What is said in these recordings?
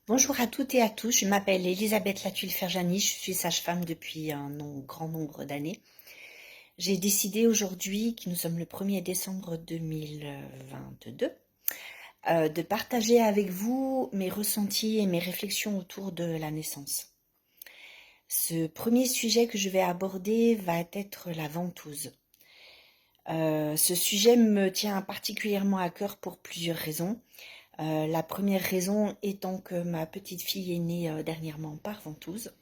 Bonjour à toutes et à tous, je m'appelle Elisabeth Latuile-Ferjani, je suis sage-femme depuis grand nombre d'années. J'ai décidé aujourd'hui, que nous sommes le 1er décembre 2022, de partager avec vous mes ressentis et mes réflexions autour de la naissance. Ce premier sujet que je vais aborder va être la ventouse. Ce sujet me tient particulièrement à cœur pour plusieurs raisons. La première raison étant que ma petite fille est née dernièrement par ventouse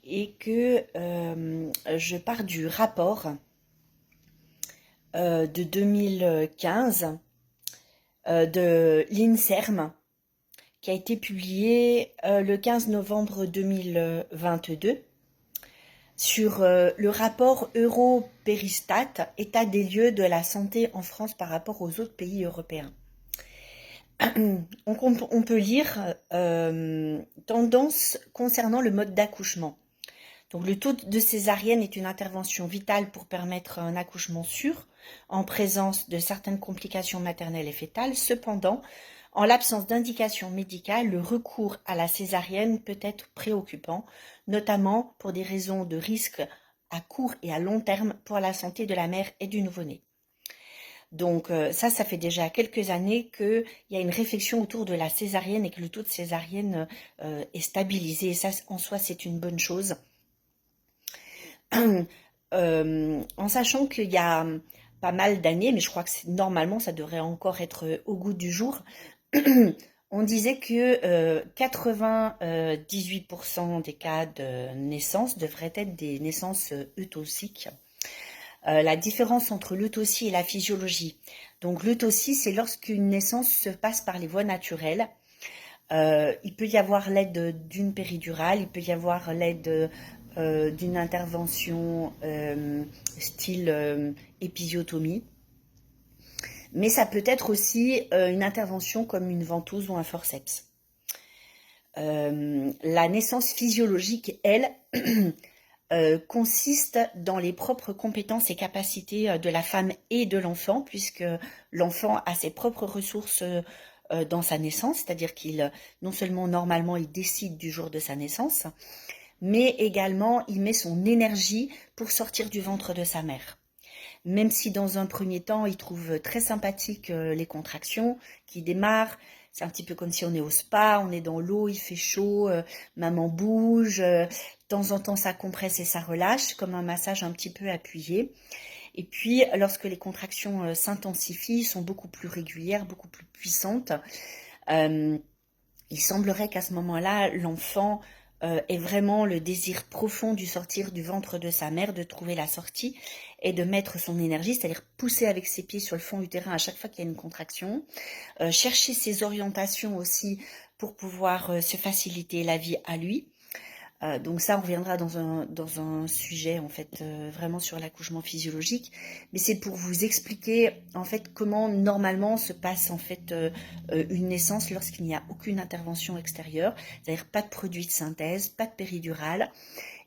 et que je pars du rapport de 2015 de l'INSERM qui a été publié le 15 novembre 2022 sur le rapport Européristat, état des lieux de la santé en France par rapport aux autres pays européens. On peut lire tendance concernant le mode d'accouchement. Donc le taux de césarienne est une intervention vitale pour permettre un accouchement sûr en présence de certaines complications maternelles et fétales. Cependant, en l'absence d'indication médicale, le recours à la césarienne peut être préoccupant, notamment pour des raisons de risque à court et à long terme pour la santé de la mère et du nouveau-né. Donc ça fait déjà quelques années qu'il y a une réflexion autour de la césarienne et que le taux de césarienne est stabilisé. Et ça, en soi, c'est une bonne chose. En sachant qu'il y a pas mal d'années, mais je crois que normalement ça devrait encore être au goût du jour, on disait que 98% des cas de naissance devraient être des naissances eutausiques. La différence entre l'eutausie et la physiologie. Donc l'eutausie, c'est lorsqu'une naissance se passe par les voies naturelles. Il peut y avoir l'aide d'une péridurale, il peut y avoir l'aide d'une intervention style épisiotomie. Mais ça peut être aussi une intervention comme une ventouse ou un forceps. La naissance physiologique, elle, consiste dans les propres compétences et capacités de la femme et de l'enfant, puisque l'enfant a ses propres ressources dans sa naissance, c'est-à-dire qu'il, non seulement normalement, il décide du jour de sa naissance, mais également il met son énergie pour sortir du ventre de sa mère. Même si dans un premier temps, il trouve très sympathique les contractions qui démarrent, c'est un petit peu comme si on est au spa, on est dans l'eau, il fait chaud, maman bouge, de temps en temps ça compresse et ça relâche, comme un massage un petit peu appuyé. Et puis lorsque les contractions s'intensifient, sont beaucoup plus régulières, beaucoup plus puissantes, il semblerait qu'à ce moment-là, l'enfant ait vraiment le désir profond du sortir du ventre de sa mère, de trouver la sortie et de mettre son énergie, c'est-à-dire pousser avec ses pieds sur le fond utérin à chaque fois qu'il y a une contraction, chercher ses orientations aussi pour pouvoir se faciliter la vie à lui. Donc ça, on reviendra dans un sujet en fait vraiment sur l'accouchement physiologique, mais c'est pour vous expliquer en fait comment normalement se passe en fait une naissance lorsqu'il n'y a aucune intervention extérieure, c'est-à-dire pas de produit de synthèse, pas de péridurale,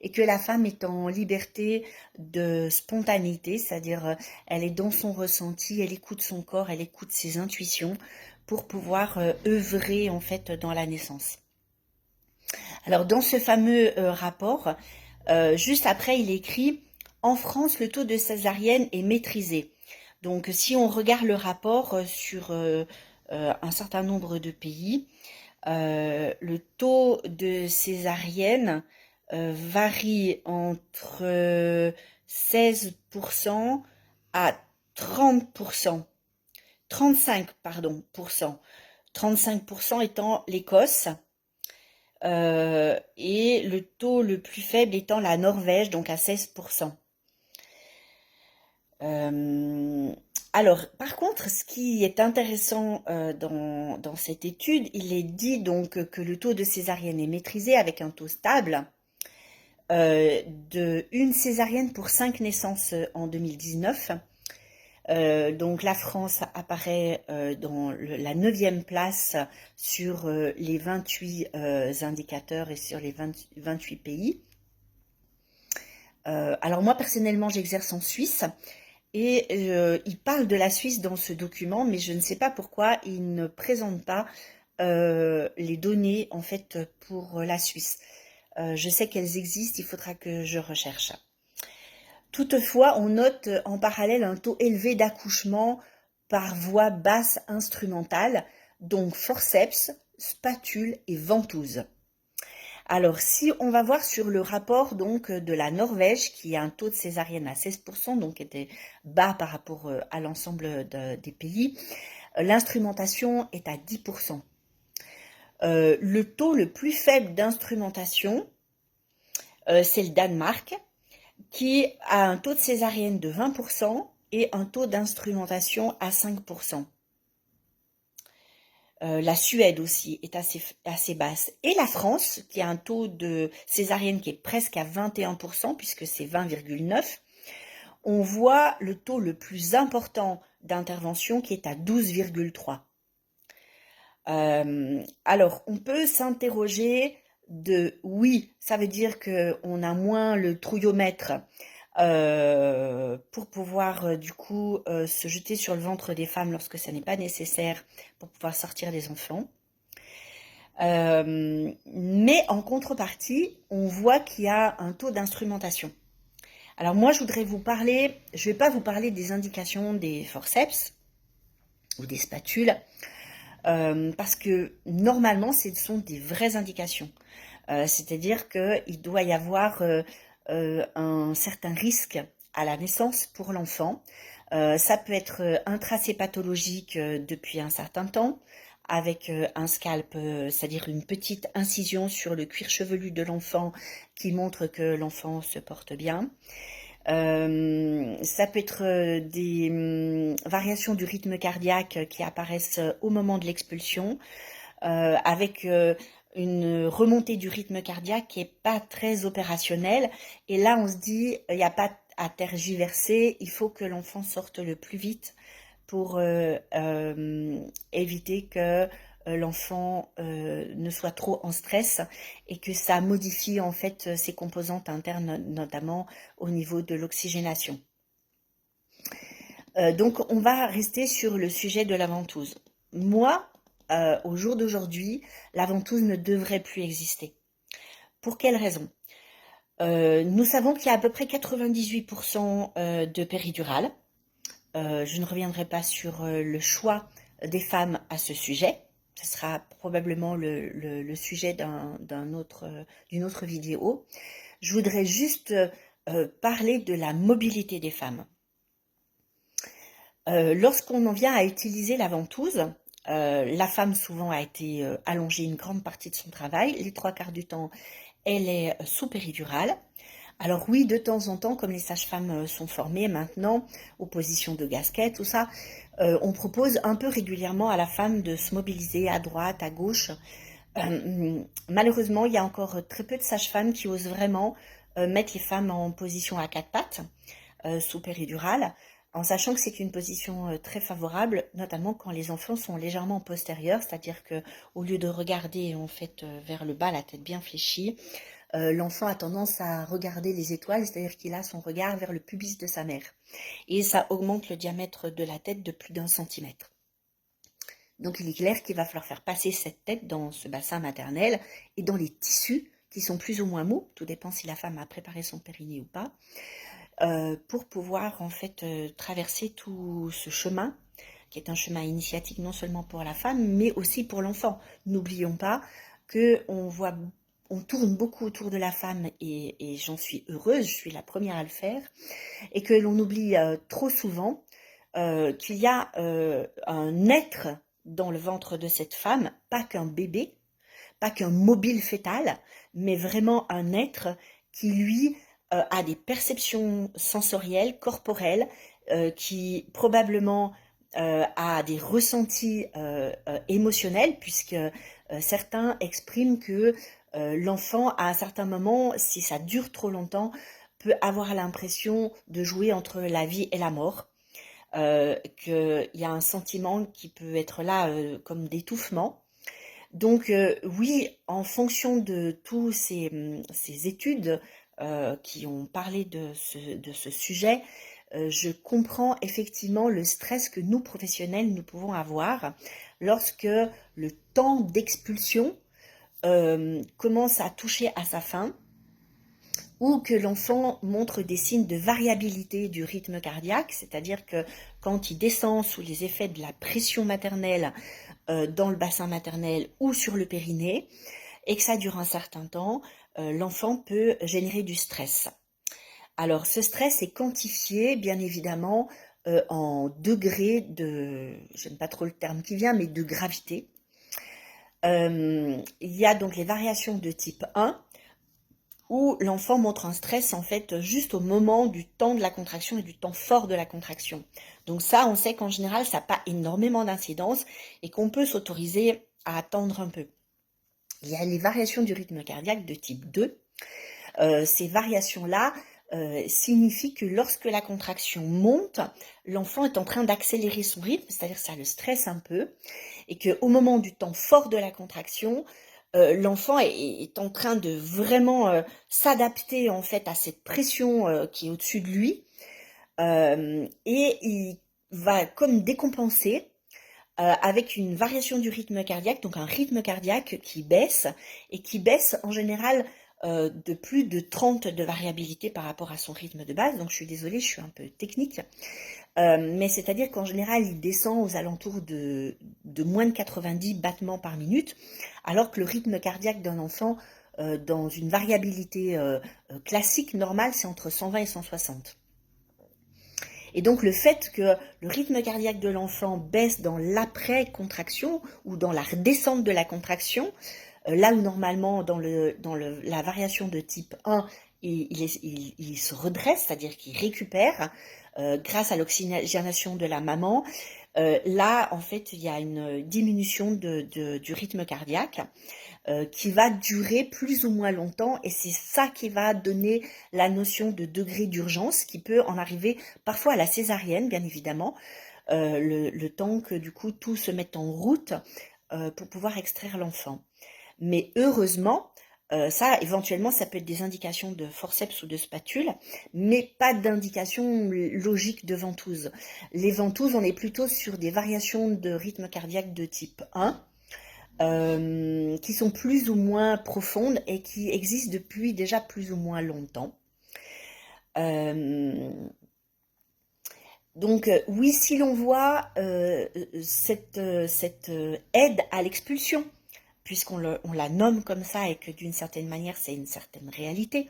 et que la femme est en liberté de spontanéité, c'est-à-dire elle est dans son ressenti, elle écoute son corps, elle écoute ses intuitions pour pouvoir œuvrer en fait dans la naissance. Alors dans ce fameux rapport, juste après il écrit en France le taux de césarienne est maîtrisé. Donc si on regarde le rapport sur un certain nombre de pays, le taux de césarienne varie entre 16% à 30%, 35 pardon, 35% étant l'Écosse, et le taux le plus faible étant la Norvège, donc à 16%. Alors, par contre, ce qui est intéressant dans cette étude, il est dit donc que le taux de césarienne est maîtrisé avec un taux stable de une césarienne pour 5 naissances en 2019. Donc la France apparaît dans la 9e place sur les 28 indicateurs et sur les 28 pays. Alors moi personnellement j'exerce en Suisse et il parle de la Suisse dans ce document, mais je ne sais pas pourquoi il ne présente pas les données en fait pour la Suisse. Je sais qu'elles existent, il faudra que je recherche. Toutefois, on note en parallèle un taux élevé d'accouchement par voie basse instrumentale, donc forceps, spatule et ventouse. Alors, si on va voir sur le rapport donc de la Norvège, qui a un taux de césarienne à 16%, donc était bas par rapport à l'ensemble des pays, l'instrumentation est à 10%. Le taux le plus faible d'instrumentation, c'est le Danemark, qui a un taux de césarienne de 20% et un taux d'instrumentation à 5%. La Suède aussi est assez basse. Et la France, qui a un taux de césarienne qui est presque à 21%, puisque c'est 20,9%, on voit le taux le plus important d'intervention qui est à 12,3%. Alors, on peut s'interroger de oui, ça veut dire qu'on a moins le trouillomètre pour pouvoir du coup se jeter sur le ventre des femmes lorsque ça n'est pas nécessaire pour pouvoir sortir les enfants. Mais en contrepartie, on voit qu'il y a un taux d'instrumentation. Alors moi, je voudrais vous parler, je ne vais pas vous parler des indications des forceps ou des spatules, parce que normalement, ce sont des vraies indications. C'est-à-dire qu'il doit y avoir un certain risque à la naissance pour l'enfant. Ça peut être un tracé pathologique depuis un certain temps, avec un scalp, c'est-à-dire une petite incision sur le cuir chevelu de l'enfant qui montre que l'enfant se porte bien. Ça peut être des variations du rythme cardiaque qui apparaissent au moment de l'expulsion, avec une remontée du rythme cardiaque qui est pas très opérationnelle. Et là, on se dit, il n'y a pas à tergiverser, il faut que l'enfant sorte le plus vite pour éviter que l'enfant ne soit trop en stress et que ça modifie en fait ses composantes internes, notamment au niveau de l'oxygénation. Donc on va rester sur le sujet de la ventouse. Moi, au jour d'aujourd'hui, la ventouse ne devrait plus exister. Pour quelle raison? Nous savons qu'il y a à peu près 98% de péridurale. Je ne reviendrai pas sur le choix des femmes à ce sujet. Ce sera probablement le sujet d'une autre vidéo. Je voudrais juste parler de la mobilité des femmes. Lorsqu'on en vient à utiliser la ventouse, la femme souvent a été allongée une grande partie de son travail. Les 3/4 du temps, elle est sous péridurale. Alors oui, de temps en temps, comme les sages-femmes sont formées maintenant aux positions de gasquet, tout ça, on propose un peu régulièrement à la femme de se mobiliser à droite, à gauche. Malheureusement, il y a encore très peu de sages-femmes qui osent vraiment mettre les femmes en position à 4 pattes, sous péridurale, en sachant que c'est une position très favorable, notamment quand les enfants sont légèrement postérieurs, c'est-à-dire que au lieu de regarder en fait vers le bas, la tête bien fléchie, l'enfant a tendance à regarder les étoiles, c'est-à-dire qu'il a son regard vers le pubis de sa mère. Et ça augmente le diamètre de la tête de plus d'1 centimètre. Donc il est clair qu'il va falloir faire passer cette tête dans ce bassin maternel et dans les tissus qui sont plus ou moins mous, tout dépend si la femme a préparé son périnée ou pas, pour pouvoir en fait traverser tout ce chemin, qui est un chemin initiatique non seulement pour la femme, mais aussi pour l'enfant. N'oublions pas on tourne beaucoup autour de la femme et j'en suis heureuse, je suis la première à le faire, et que l'on oublie trop souvent qu'il y a un être dans le ventre de cette femme, pas qu'un bébé, pas qu'un mobile fœtal, mais vraiment un être qui, lui, a des perceptions sensorielles, corporelles, qui probablement a des ressentis émotionnels, puisque certains expriment que l'enfant, à un certain moment, si ça dure trop longtemps, peut avoir l'impression de jouer entre la vie et la mort. Qu'il y a un sentiment qui peut être là comme d'étouffement. Donc oui, en fonction de tous ces études qui ont parlé de ce sujet, je comprends effectivement le stress que nous, professionnels, nous pouvons avoir lorsque le temps d'expulsion commence à toucher à sa fin, ou que l'enfant montre des signes de variabilité du rythme cardiaque, c'est-à-dire que quand il descend sous les effets de la pression maternelle dans le bassin maternel ou sur le périnée, et que ça dure un certain temps, l'enfant peut générer du stress. Alors, ce stress est quantifié, bien évidemment, en degrés de, j'aime pas trop le terme qui vient, mais de gravité. Il y a donc les variations de type 1, où l'enfant montre un stress, en fait, juste au moment du temps de la contraction et du temps fort de la contraction. Donc ça, on sait qu'en général, ça n'a pas énormément d'incidence et qu'on peut s'autoriser à attendre un peu. Il y a les variations du rythme cardiaque de type 2. Ces variations-là signifient que lorsque la contraction monte, l'enfant est en train d'accélérer son rythme, c'est-à-dire que ça le stresse un peu, et qu'au moment du temps fort de la contraction, l'enfant est en train de vraiment s'adapter en fait à cette pression qui est au-dessus de lui, et il va comme décompenser avec une variation du rythme cardiaque, donc un rythme cardiaque qui baisse, et qui baisse en général de plus de 30 de variabilité par rapport à son rythme de base. Donc je suis désolée, je suis un peu technique. Mais c'est-à-dire qu'en général, il descend aux alentours de moins de 90 battements par minute, alors que le rythme cardiaque d'un enfant, dans une variabilité classique, normale, c'est entre 120 et 160. Et donc le fait que le rythme cardiaque de l'enfant baisse dans l'après-contraction ou dans la redescente de la contraction, là où normalement dans la variation de type 1, il se redresse, c'est-à-dire qu'il récupère grâce à l'oxygénation de la maman. Là, en fait, il y a une diminution du rythme cardiaque qui va durer plus ou moins longtemps, et c'est ça qui va donner la notion de degré d'urgence, qui peut en arriver parfois à la césarienne, bien évidemment, le temps que du coup tout se mette en route pour pouvoir extraire l'enfant. Mais heureusement, ça, éventuellement, ça peut être des indications de forceps ou de spatule, mais pas d'indication logique de ventouse. Les ventouses, on est plutôt sur des variations de rythme cardiaque de type 1, qui sont plus ou moins profondes et qui existent depuis déjà plus ou moins longtemps. Donc oui, si l'on voit cette aide à l'expulsion, puisqu'on la nomme comme ça et que d'une certaine manière c'est une certaine réalité,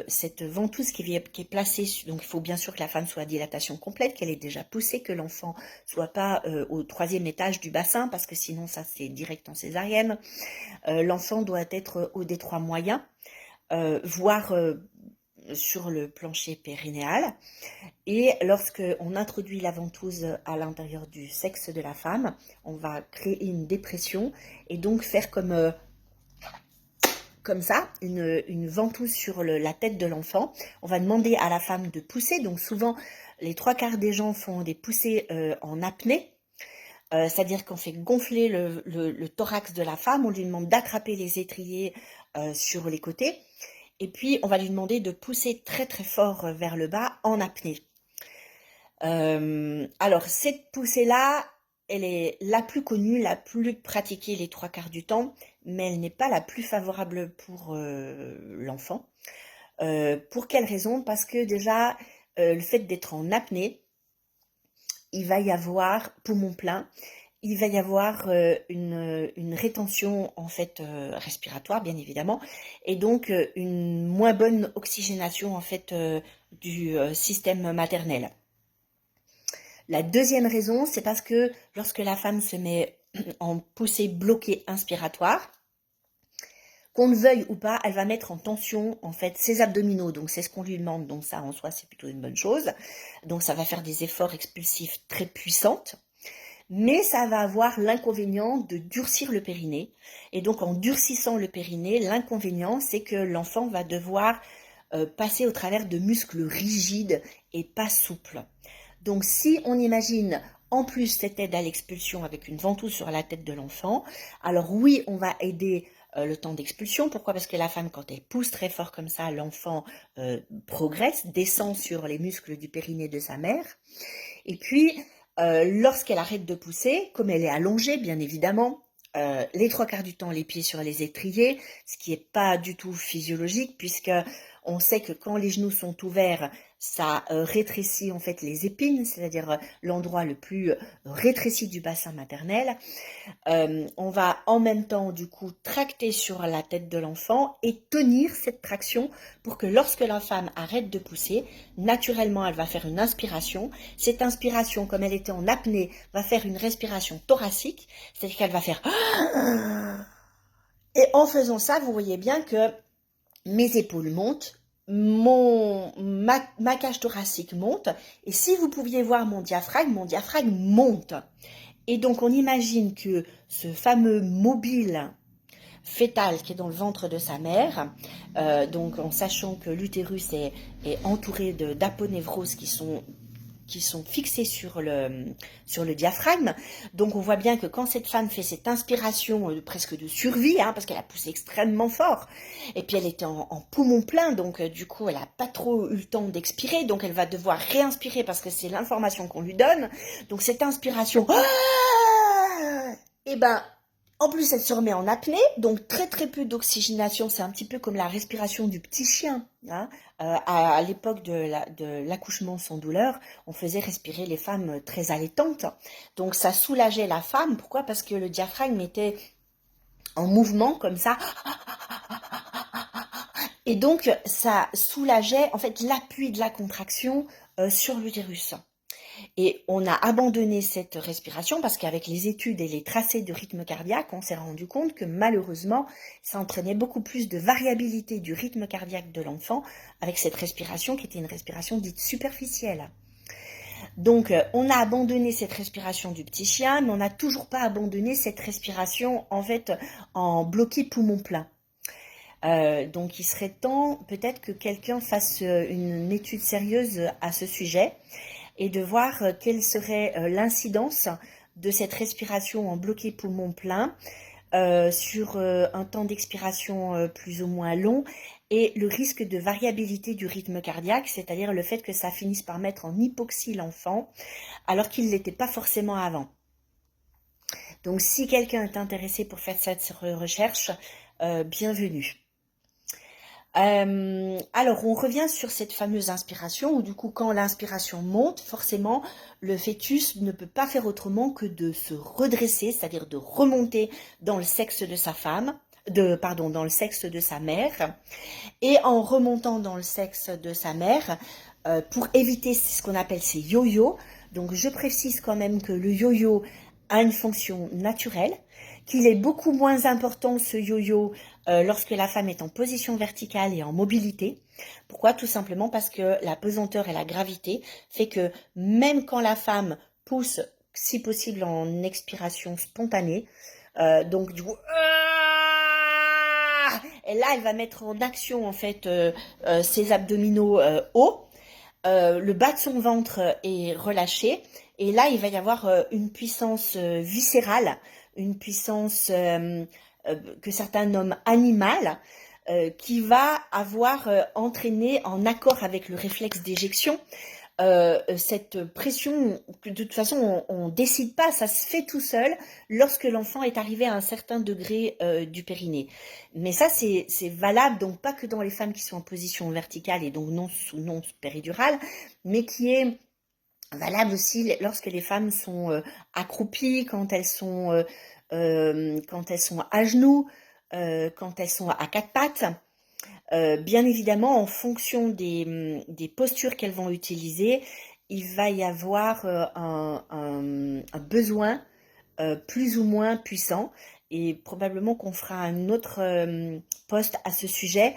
cette ventouse qui est placée, donc il faut bien sûr que la femme soit à dilatation complète, qu'elle ait déjà poussé, que l'enfant soit pas au 3e étage du bassin, parce que sinon ça c'est direct en césarienne. L'enfant doit être au détroit moyen, voire sur le plancher périnéal. Et lorsque on introduit la ventouse à l'intérieur du sexe de la femme, on va créer une dépression et donc faire comme ça, une ventouse sur la tête de l'enfant. On va demander à la femme de pousser. Donc souvent, les 3/4 des gens font des poussées en apnée. C'est-à-dire qu'on fait gonfler le thorax de la femme, on lui demande d'attraper les étriers sur les côtés, et puis on va lui demander de pousser très très fort vers le bas en apnée. Alors cette poussée-là, elle est la plus connue, la plus pratiquée les 3/4 du temps, mais elle n'est pas la plus favorable pour l'enfant. Pour quelle raison? Parce que déjà, le fait d'être en apnée, il va y avoir poumon plein, il va y avoir une rétention en fait respiratoire, bien évidemment, et donc une moins bonne oxygénation en fait du système maternel. La deuxième raison, c'est parce que lorsque la femme se met en poussée bloquée inspiratoire, qu'on le veuille ou pas, elle va mettre en tension en fait ses abdominaux, donc c'est ce qu'on lui demande, donc ça en soi c'est plutôt une bonne chose. Donc ça va faire des efforts expulsifs très puissants, mais ça va avoir l'inconvénient de durcir le périnée, et donc en durcissant le périnée, l'inconvénient c'est que l'enfant va devoir passer au travers de muscles rigides et pas souples. Donc si on imagine en plus cette aide à l'expulsion avec une ventouse sur la tête de l'enfant, alors oui, on va aider le temps d'expulsion. Pourquoi? Parce que la femme, quand elle pousse très fort comme ça, l'enfant progresse, descend sur les muscles du périnée de sa mère. Et puis, lorsqu'elle arrête de pousser, comme elle est allongée, bien évidemment, les 3/4 du temps, les pieds sur les étriers, ce qui est pas du tout physiologique, puisque on sait que quand les genoux sont ouverts, ça rétrécit en fait les épines, c'est-à-dire l'endroit le plus rétréci du bassin maternel. On va en même temps du coup tracter sur la tête de l'enfant et tenir cette traction pour que lorsque la femme arrête de pousser, naturellement elle va faire une inspiration. Cette inspiration, comme elle était en apnée, va faire une respiration thoracique, c'est-à-dire qu'elle va faire et en faisant ça, vous voyez bien que mes épaules montent, ma cage thoracique monte, et si vous pouviez voir mon diaphragme monte. Et donc on imagine que ce fameux mobile fœtal qui est dans le ventre de sa mère, donc en sachant que l'utérus est entouré d'aponévroses qui sont fixées sur le diaphragme. Donc on voit bien que quand cette femme fait cette inspiration presque de survie, hein, parce qu'elle a poussé extrêmement fort, et puis elle était en poumon plein, donc du coup elle n'a pas trop eu le temps d'expirer, donc elle va devoir réinspirer parce que c'est l'information qu'on lui donne. Donc cette inspiration, et ben en plus, elle se remet en apnée, donc très très peu d'oxygénation. C'est un petit peu comme la respiration du petit chien. Hein. À l'époque de l'accouchement sans douleur, on faisait respirer les femmes très allaitantes. Donc ça soulageait la femme. Pourquoi? Parce que le diaphragme était en mouvement comme ça. Et donc ça soulageait en fait l'appui de la contraction sur l'utérus. Et on a abandonné cette respiration parce qu'avec les études et les tracés de rythme cardiaque, on s'est rendu compte que malheureusement, ça entraînait beaucoup plus de variabilité du rythme cardiaque de l'enfant avec cette respiration qui était une respiration dite superficielle. Donc, on a abandonné cette respiration du petit chien, mais on n'a toujours pas abandonné cette respiration en fait en bloqué poumon plein. Donc, il serait temps peut-être que quelqu'un fasse une étude sérieuse à ce sujet et de voir quelle serait l'incidence de cette respiration en bloqué poumon plein sur un temps d'expiration plus ou moins long et le risque de variabilité du rythme cardiaque, c'est-à-dire le fait que ça finisse par mettre en hypoxie l'enfant alors qu'il ne l'était pas forcément avant. Donc si quelqu'un est intéressé pour faire cette recherche, bienvenue. Alors, on revient sur cette fameuse inspiration où du coup, quand l'inspiration monte, forcément, le fœtus ne peut pas faire autrement que de se redresser, c'est-à-dire de remonter dans le sexe de sa femme, dans le sexe de sa mère. Et en remontant dans le sexe de sa mère, pour éviter ce qu'on appelle ces yo-yo, donc je précise quand même que le yo-yo a une fonction naturelle, qu'il est beaucoup moins important ce yo-yo lorsque la femme est en position verticale et en mobilité. Pourquoi? Tout simplement parce que la pesanteur et la gravité fait que même quand la femme pousse, si possible en expiration spontanée, donc du coup, et là elle va mettre en action en fait ses abdominaux hauts, le bas de son ventre est relâché et là il va y avoir une puissance viscérale, une puissance que certains nomment animale, qui va avoir entraîné en accord avec le réflexe d'éjection cette pression que de toute façon on décide pas, ça se fait tout seul lorsque l'enfant est arrivé à un certain degré du périnée. Mais ça c'est valable donc pas que dans les femmes qui sont en position verticale et donc non péridurale, mais qui est valable aussi lorsque les femmes sont accroupies, quand elles sont à genoux, quand elles sont à quatre pattes. Bien évidemment, en fonction des postures qu'elles vont utiliser, il va y avoir un besoin plus ou moins puissant et probablement qu'on fera un autre post à ce sujet,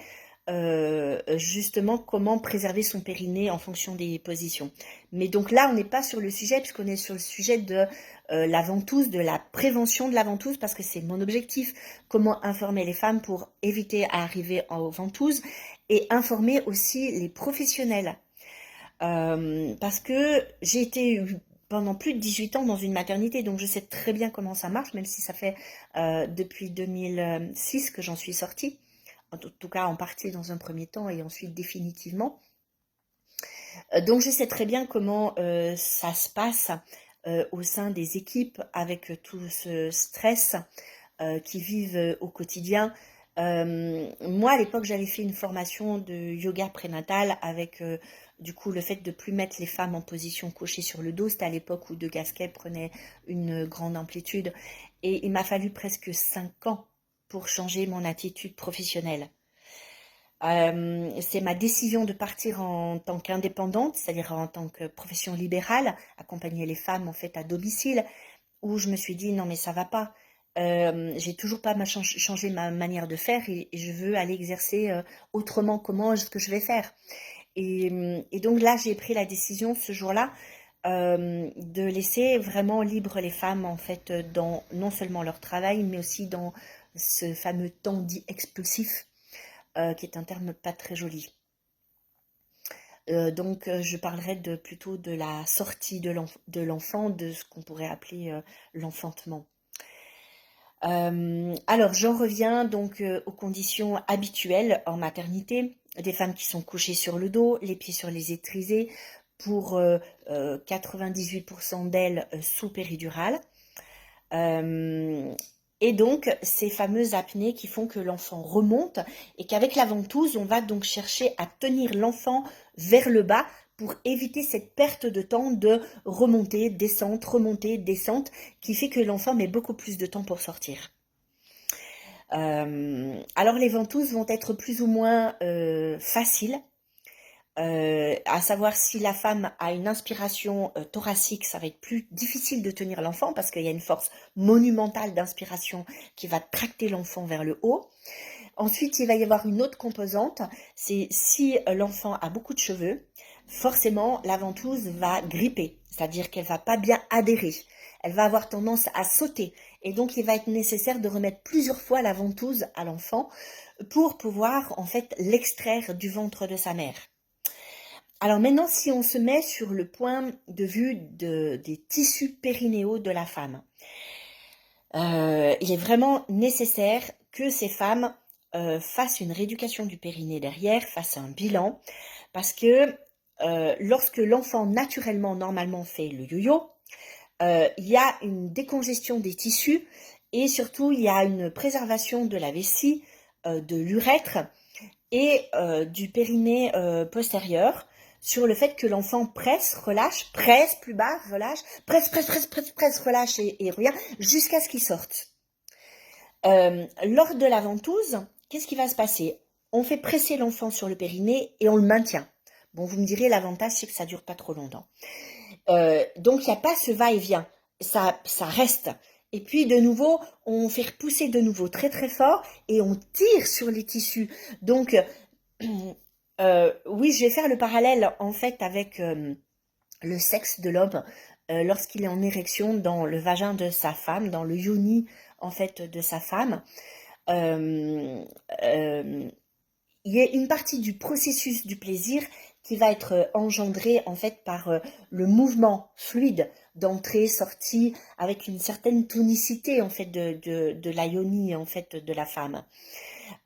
justement comment préserver son périnée en fonction des positions. Mais donc là, on n'est pas sur le sujet puisqu'on est sur le sujet de la ventouse, de la prévention de la ventouse, parce que c'est mon objectif, comment informer les femmes pour éviter à arriver aux ventouses et informer aussi les professionnels. Parce que j'ai été pendant plus de 18 ans dans une maternité, donc je sais très bien comment ça marche, même si ça fait depuis 2006 que j'en suis sortie, en tout cas en partie dans un premier temps et ensuite définitivement. Donc je sais très bien comment ça se passe au sein des équipes avec tout ce stress qui vivent au quotidien. Moi, à l'époque, j'avais fait une formation de yoga prénatal avec du coup le fait de plus mettre les femmes en position couchée sur le dos. C'était à l'époque où De Gasquet prenait une grande amplitude. Et il m'a fallu presque 5 ans pour changer mon attitude professionnelle. C'est ma décision de partir en tant qu'indépendante, c'est-à-dire en tant que profession libérale, accompagner les femmes en fait à domicile, où je me suis dit non mais ça va pas. J'ai toujours pas changé ma manière de faire et je veux aller exercer autrement. Comment est-ce que je vais faire? Et donc là j'ai pris la décision ce jour-là de laisser vraiment libre les femmes en fait dans non seulement leur travail mais aussi dans ce fameux temps dit expulsif qui est un terme pas très joli. Donc je parlerai plutôt de la sortie de l'enfant, de ce qu'on pourrait appeler l'enfantement. Alors j'en reviens donc aux conditions habituelles en maternité, des femmes qui sont couchées sur le dos, les pieds sur les étrisés, pour 98% d'elles sous péridurale. Et donc, ces fameuses apnées qui font que l'enfant remonte et qu'avec la ventouse, on va donc chercher à tenir l'enfant vers le bas pour éviter cette perte de temps de remonter, descente, qui fait que l'enfant met beaucoup plus de temps pour sortir. Alors, les ventouses vont être plus ou moins faciles. À savoir si la femme a une inspiration thoracique, ça va être plus difficile de tenir l'enfant parce qu'il y a une force monumentale d'inspiration qui va tracter l'enfant vers le haut. Ensuite, il va y avoir une autre composante, c'est si l'enfant a beaucoup de cheveux, forcément la ventouse va gripper, c'est-à-dire qu'elle va pas bien adhérer. Elle va avoir tendance à sauter et donc il va être nécessaire de remettre plusieurs fois la ventouse à l'enfant pour pouvoir en fait l'extraire du ventre de sa mère. Alors maintenant, si on se met sur le point de vue des tissus périnéaux de la femme, il est vraiment nécessaire que ces femmes fassent une rééducation du périnée derrière, fassent un bilan, parce que lorsque l'enfant naturellement, normalement fait le yo-yo, il y a une décongestion des tissus et surtout il y a une préservation de la vessie, de l'urètre et du périnée postérieur, sur le fait que l'enfant presse, relâche, presse plus bas, relâche, presse, relâche et revient jusqu'à ce qu'il sorte. Lors de la ventouse, qu'est-ce qui va se passer? On fait presser l'enfant sur le périnée et on le maintient. Bon, vous me direz, l'avantage, c'est que ça dure pas trop longtemps. Donc, il n'y a pas ce va-et-vient. Ça reste. Et puis, de nouveau, on fait repousser de nouveau très, très fort et on tire sur les tissus. Donc, oui, je vais faire le parallèle, en fait, avec le sexe de l'homme lorsqu'il est en érection dans le vagin de sa femme, dans le yoni, en fait, de sa femme. Il y a une partie du processus du plaisir qui va être engendrée en fait par le mouvement fluide d'entrée, sortie, avec une certaine tonicité en fait de la yoni en fait de la femme.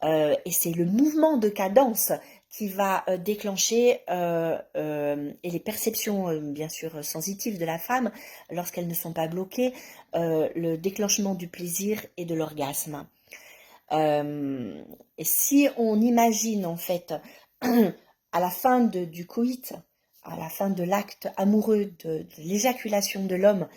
Et c'est le mouvement de cadence qui va déclencher et les perceptions bien sûr sensitives de la femme lorsqu'elles ne sont pas bloquées, le déclenchement du plaisir et de l'orgasme. Et si on imagine en fait à la fin du coït, à la fin de l'acte amoureux, de l'éjaculation de l'homme,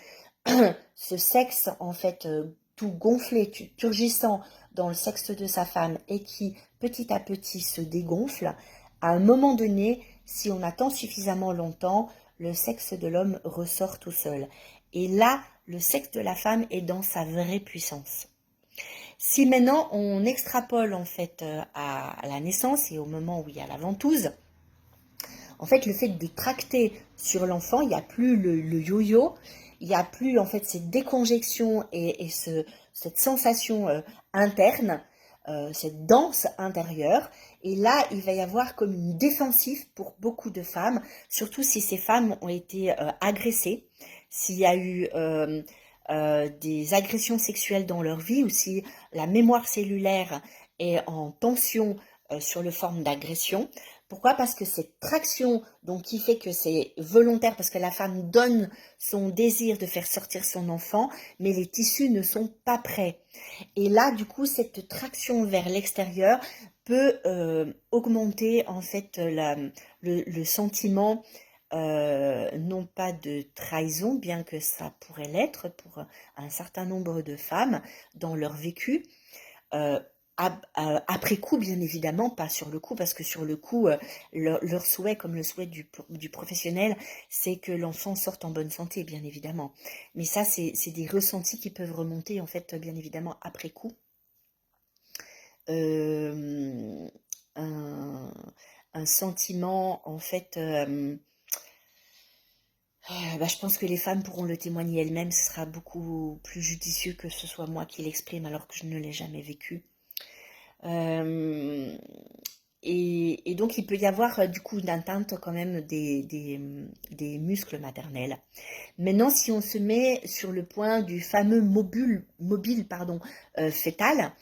ce sexe en fait tout gonflé, turgissant dans le sexe de sa femme et qui petit à petit se dégonfle, à un moment donné, si on attend suffisamment longtemps, le sexe de l'homme ressort tout seul. Et là, le sexe de la femme est dans sa vraie puissance. Si maintenant on extrapole en fait à la naissance et au moment où il y a la ventouse, en fait le fait de tracter sur l'enfant, il n'y a plus le yo-yo, il n'y a plus en fait cette déconjection et cette sensation interne. cette danse intérieure. Et là, il va y avoir comme une défensive pour beaucoup de femmes, surtout si ces femmes ont été agressées, s'il y a eu des agressions sexuelles dans leur vie, ou si la mémoire cellulaire est en tension sur le forme d'agression. Pourquoi? Parce que cette traction, donc qui fait que c'est volontaire, parce que la femme donne son désir de faire sortir son enfant, mais les tissus ne sont pas prêts. Et là, du coup, cette traction vers l'extérieur peut augmenter en fait le sentiment, non pas de trahison, bien que ça pourrait l'être pour un certain nombre de femmes dans leur vécu, euh, après coup, bien évidemment, pas sur le coup, parce que sur le coup, leur souhait, comme le souhait du professionnel, c'est que l'enfant sorte en bonne santé, bien évidemment. Mais ça, c'est des ressentis qui peuvent remonter, en fait, bien évidemment, après coup. Euh, un, un sentiment, en fait, je pense que les femmes pourront le témoigner elles-mêmes, ce sera beaucoup plus judicieux que ce soit moi qui l'exprime alors que je ne l'ai jamais vécu. Euh, et donc, il peut y avoir du coup une atteinte quand même des muscles maternels. Maintenant, si on se met sur le point du fameux mobile pardon, fœtal,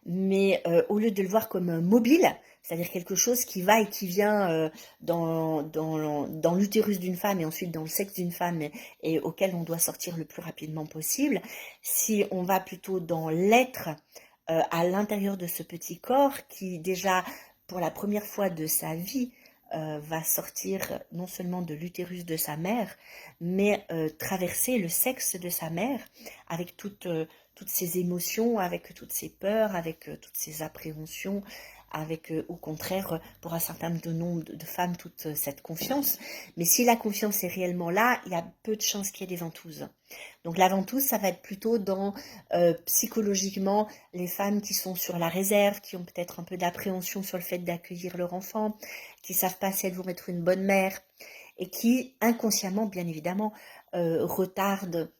mais au lieu de le voir comme un mobile, c'est-à-dire quelque chose qui va et qui vient dans l'utérus d'une femme et ensuite dans le sexe d'une femme et auquel on doit sortir le plus rapidement possible, si on va plutôt dans l'être à l'intérieur de ce petit corps qui déjà pour la première fois de sa vie va sortir non seulement de l'utérus de sa mère, mais traverser le sexe de sa mère avec toutes ses émotions, avec toutes ses peurs, avec toutes ses appréhensions, avec au contraire pour un certain nombre de femmes toute cette confiance. Mais si la confiance est réellement là, il y a peu de chances qu'il y ait des ventouses. Donc la ventouse, ça va être plutôt dans psychologiquement les femmes qui sont sur la réserve, qui ont peut-être un peu d'appréhension sur le fait d'accueillir leur enfant, qui savent pas si elles vont être une bonne mère et qui inconsciemment, bien évidemment, retardent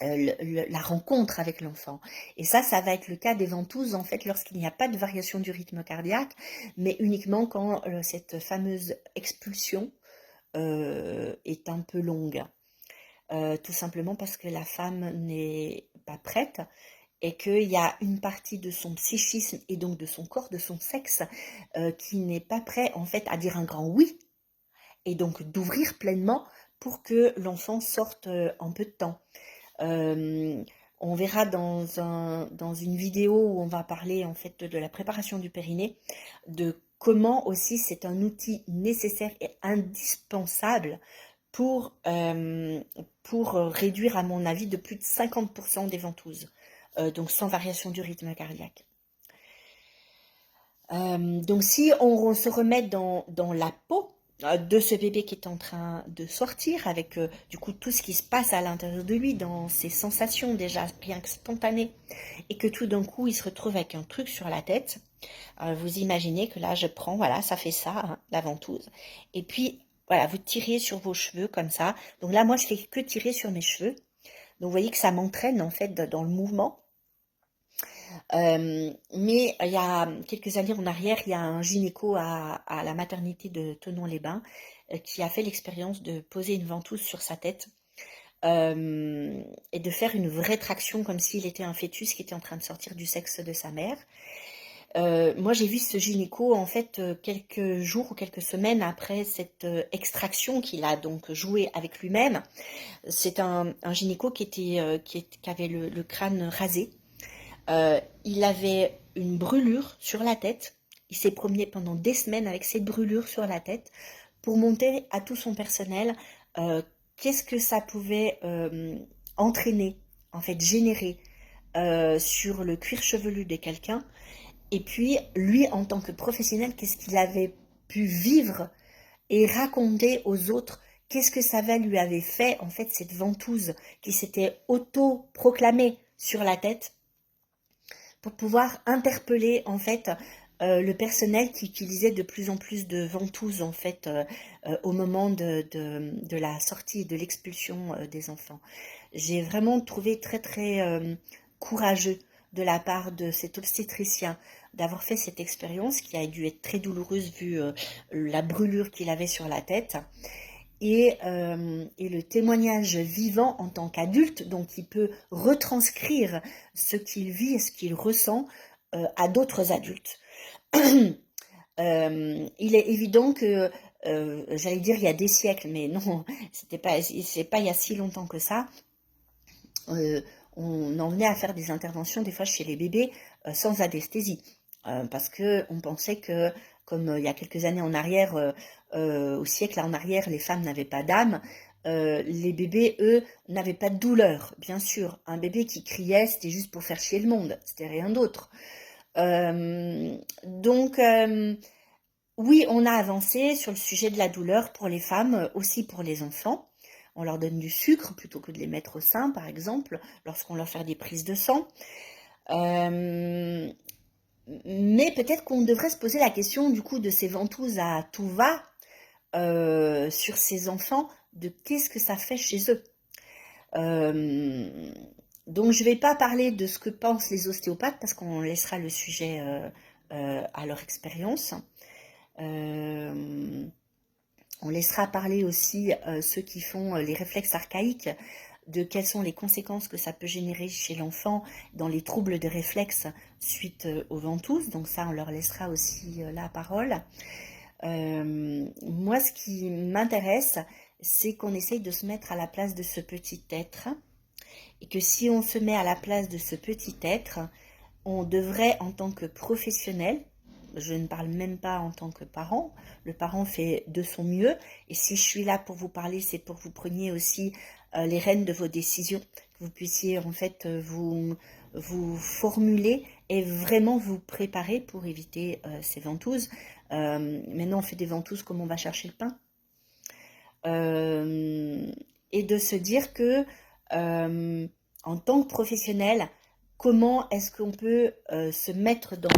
la rencontre avec l'enfant. Et ça va être le cas des ventouses, en fait, lorsqu'il n'y a pas de variation du rythme cardiaque, mais uniquement quand cette fameuse expulsion est un peu longue. Tout simplement parce que la femme n'est pas prête et qu'il y a une partie de son psychisme et donc de son corps, de son sexe, qui n'est pas prêt en fait à dire un grand oui et donc d'ouvrir pleinement pour que l'enfant sorte en peu de temps. On verra dans une vidéo où on va parler en fait de la préparation du périnée, de comment aussi c'est un outil nécessaire et indispensable pour réduire, à mon avis, de plus de 50% des ventouses, donc sans variation du rythme cardiaque. Donc si on se remet dans la peau de ce bébé qui est en train de sortir, avec du coup tout ce qui se passe à l'intérieur de lui, dans ses sensations déjà rien que spontanées, et que tout d'un coup il se retrouve avec un truc sur la tête, vous imaginez que là je prends, voilà, ça fait ça, hein, la ventouse, et puis voilà, vous tirez sur vos cheveux comme ça. Donc là moi je fais que tirer sur mes cheveux, donc vous voyez que ça m'entraîne en fait dans le mouvement. Mais il y a quelques années en arrière, il y a un gynéco à la maternité de Thonon-les-Bains qui a fait l'expérience de poser une ventouse sur sa tête et de faire une vraie traction comme s'il était un fœtus qui était en train de sortir du sexe de sa mère. Moi, j'ai vu ce gynéco en fait quelques jours ou quelques semaines après cette extraction qu'il a donc joué avec lui-même. C'est un gynéco qui avait le crâne rasé. Il avait une brûlure sur la tête. Il s'est promené pendant des semaines avec cette brûlure sur la tête pour montrer à tout son personnel qu'est-ce que ça pouvait entraîner, en fait générer sur le cuir chevelu de quelqu'un. Et puis lui, en tant que professionnel, qu'est-ce qu'il avait pu vivre et raconter aux autres qu'est-ce que ça lui avait fait, en fait, cette ventouse qui s'était auto-proclamée sur la tête pour pouvoir interpeller en fait le personnel qui utilisait de plus en plus de ventouses en fait au moment de la sortie et de l'expulsion des enfants. J'ai vraiment trouvé très très courageux de la part de cet obstétricien d'avoir fait cette expérience qui a dû être très douloureuse vu la brûlure qu'il avait sur la tête. Et le témoignage vivant en tant qu'adulte, donc il peut retranscrire ce qu'il vit et ce qu'il ressent à d'autres adultes. Il est évident que, j'allais dire il y a des siècles, mais non, c'est pas il y a si longtemps que ça, on en venait à faire des interventions des fois chez les bébés sans anesthésie, parce que on pensait que, comme il y a quelques années en arrière, au siècle en arrière, les femmes n'avaient pas d'âme. Les bébés, eux, n'avaient pas de douleur, bien sûr. Un bébé qui criait, c'était juste pour faire chier le monde, c'était rien d'autre. Donc, oui, on a avancé sur le sujet de la douleur pour les femmes, aussi pour les enfants. On leur donne du sucre plutôt que de les mettre au sein, par exemple, lorsqu'on leur fait des prises de sang. Mais peut-être qu'on devrait se poser la question, du coup, de ces ventouses à tout va sur ces enfants, de qu'est-ce que ça fait chez eux. Donc, je ne vais pas parler de ce que pensent les ostéopathes, parce qu'on laissera le sujet à leur expérience. On laissera parler aussi ceux qui font les réflexes archaïques, de quelles sont les conséquences que ça peut générer chez l'enfant dans les troubles de réflexes suite aux ventouses. Donc ça, on leur laissera aussi la parole. Moi, ce qui m'intéresse, c'est qu'on essaye de se mettre à la place de ce petit être. Et que si on se met à la place de ce petit être, on devrait, en tant que professionnel, je ne parle même pas en tant que parent, le parent fait de son mieux, et si je suis là pour vous parler, c'est pour que vous preniez aussi les rênes de vos décisions, que vous puissiez en fait vous formuler et vraiment vous préparer pour éviter ces ventouses. Maintenant on fait des ventouses comme on va chercher le pain. Et de se dire que en tant que professionnel, comment est-ce qu'on peut se mettre dans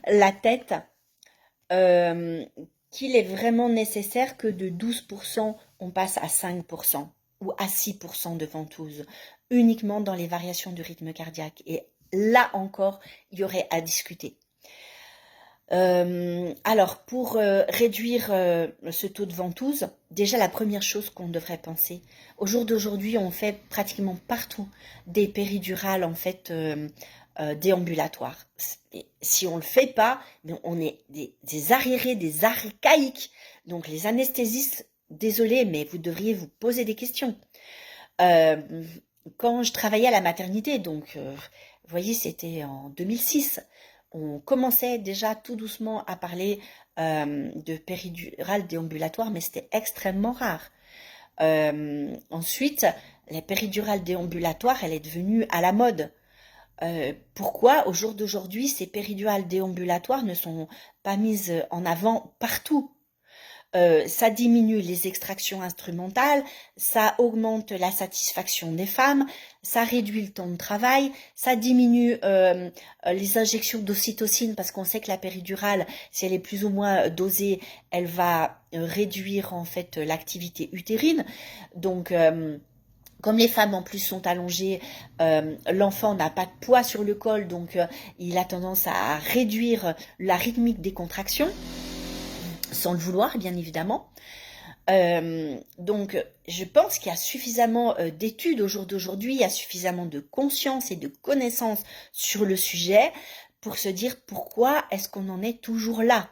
la tête qu'il est vraiment nécessaire que de 12%, on passe à 5% ou à 6% de ventouse, uniquement dans les variations du rythme cardiaque. Et là encore, il y aurait à discuter. Alors, pour réduire ce taux de ventouse, déjà la première chose qu'on devrait penser, au jour d'aujourd'hui, on fait pratiquement partout des péridurales en fait déambulatoires. Et si on le fait pas, on est des arriérés, des archaïques. Donc les anesthésistes, désolé, mais vous devriez vous poser des questions. Quand je travaillais à la maternité, donc vous voyez, c'était en 2006. On commençait déjà tout doucement à parler de péridurale déambulatoire, mais c'était extrêmement rare. Ensuite, la péridurale déambulatoire, elle est devenue à la mode. Pourquoi, au jour d'aujourd'hui, ces péridurales déambulatoires ne sont pas mises en avant partout? Ça diminue les extractions instrumentales, ça augmente la satisfaction des femmes, ça réduit le temps de travail, ça diminue les injections d'ocytocine parce qu'on sait que la péridurale, si elle est plus ou moins dosée, elle va réduire en fait l'activité utérine. Donc comme les femmes en plus sont allongées, l'enfant n'a pas de poids sur le col, donc il a tendance à réduire la rythmique des contractions sans le vouloir, bien évidemment. Donc, je pense qu'il y a suffisamment d'études au jour d'aujourd'hui, il y a suffisamment de conscience et de connaissances sur le sujet pour se dire pourquoi est-ce qu'on en est toujours là.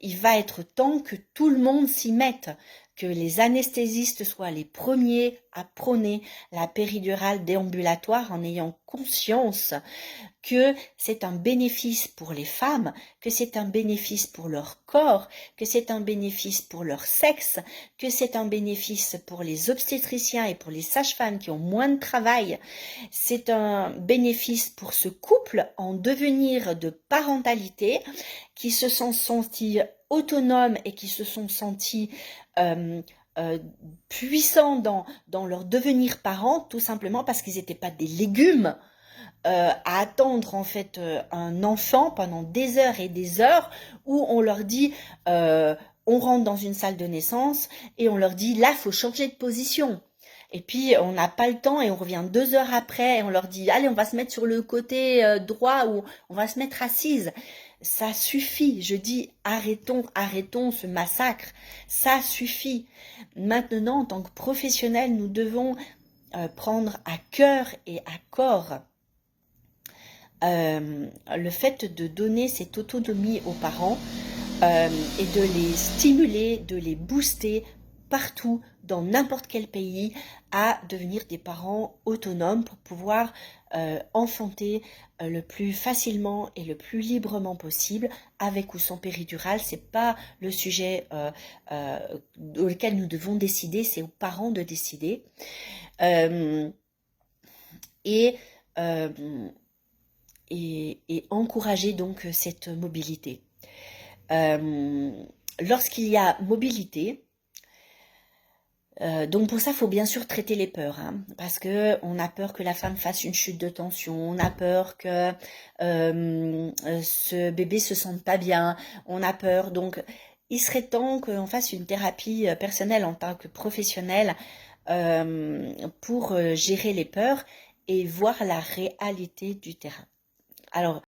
Il va être temps que tout le monde s'y mette, que les anesthésistes soient les premiers à prôner la péridurale déambulatoire en ayant conscience que c'est un bénéfice pour les femmes, que c'est un bénéfice pour leur corps, que c'est un bénéfice pour leur sexe, que c'est un bénéfice pour les obstétriciens et pour les sages-femmes qui ont moins de travail. C'est un bénéfice pour ce couple en devenir de parentalité qui se sont sentis autonomes et qui se sont sentis puissants dans leur devenir parents, tout simplement parce qu'ils n'étaient pas des légumes à attendre en fait un enfant pendant des heures et des heures où on leur dit on rentre dans une salle de naissance et on leur dit là faut changer de position. Et puis, on n'a pas le temps et on revient 2 heures après et on leur dit, allez, on va se mettre sur le côté droit ou on va se mettre assise. Ça suffit. Je dis, arrêtons ce massacre. Ça suffit. Maintenant, en tant que professionnels, nous devons prendre à cœur et à corps le fait de donner cette autonomie aux parents et de les stimuler, de les booster partout, dans n'importe quel pays, à devenir des parents autonomes pour pouvoir enfanter le plus facilement et le plus librement possible, avec ou sans péridurale. C'est pas le sujet auquel nous devons décider, c'est aux parents de décider. Euh, et, euh, et encourager donc cette mobilité. Lorsqu'il y a mobilité, donc pour ça, il faut bien sûr traiter les peurs, hein, parce que on a peur que la femme fasse une chute de tension, on a peur que ce bébé se sente pas bien, on a peur. Donc, il serait temps qu'on fasse une thérapie personnelle en tant que professionnel pour gérer les peurs et voir la réalité du terrain. Alors,